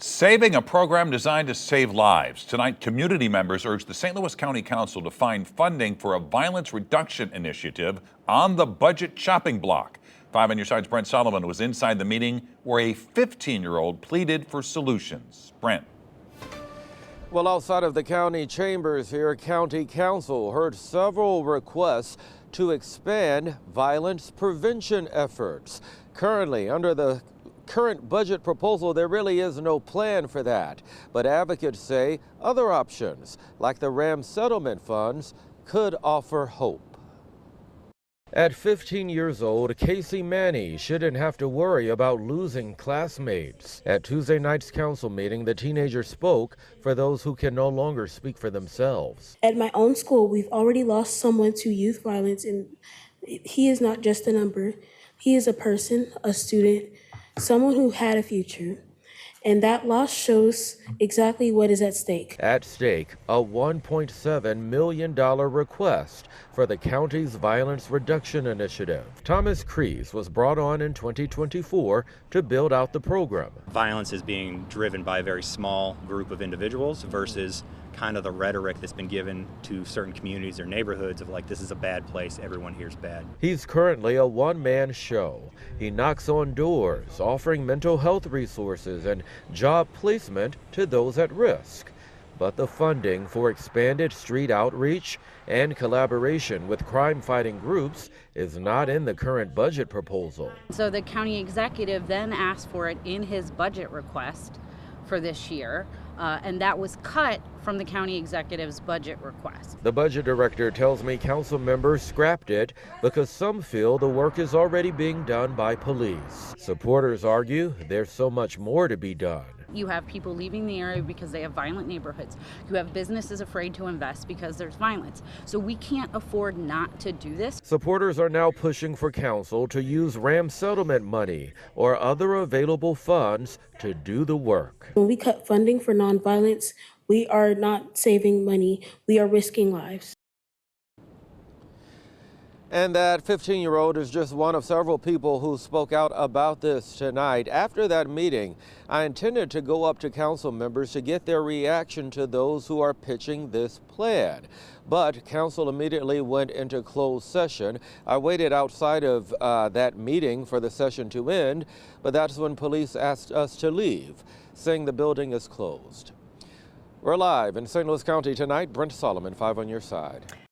Saving a program designed to save lives. Tonight, community members urged the St. Louis County Council to find funding for a violence reduction initiative on the budget chopping block. 5 on your side's Brent Solomon was inside the meeting where a 15-year-old pleaded for solutions. Brent. Well, outside of the county chambers here, County Council heard several requests to expand violence prevention efforts. Currently, under the current budget proposal, there really is no plan for that. But advocates say other options, like the RAM settlement funds, could offer hope. At 15 years old, Casey Manny shouldn't have to worry about losing classmates. At Tuesday night's council meeting, the teenager spoke for those who can no longer speak for themselves. At my own school, we've already lost someone to youth violence, and he is not just a number. He is a person, a student, someone who had a future. And that loss shows exactly what is at stake. At stake, a $1.7 million request for the county's Violence Reduction Initiative. Thomas Kreese was brought on in 2024 to build out the program. Violence is being driven by a very small group of individuals versus kind of the rhetoric that's been given to certain communities or neighborhoods of like, this is a bad place, everyone here's bad. He's currently a one-man show. He knocks on doors, offering mental health resources and job placement to those at risk. But the funding for expanded street outreach and collaboration with crime-fighting groups is not in the current budget proposal. So the county executive then asked for it in his budget request for this year, and that was cut from the county executive's budget request. The budget director tells me council members scrapped it because some feel the work is already being done by police. Supporters argue there's so much more to be done. You have people leaving the area because they have violent neighborhoods. You have businesses afraid to invest because there's violence. So we can't afford not to do this. Supporters are now pushing for council to use RAM settlement money or other available funds to do the work. When we cut funding for nonviolence, we are not saving money, we are risking lives. And that 15-year-old is just one of several people who spoke out about this tonight. After that meeting, I intended to go up to council members to get their reaction to those who are pitching this plan. But council immediately went into closed session. I waited outside of that meeting for the session to end, but that's when police asked us to leave, saying the building is closed. We're live in St. Louis County tonight. Brent Solomon, 5 on your side.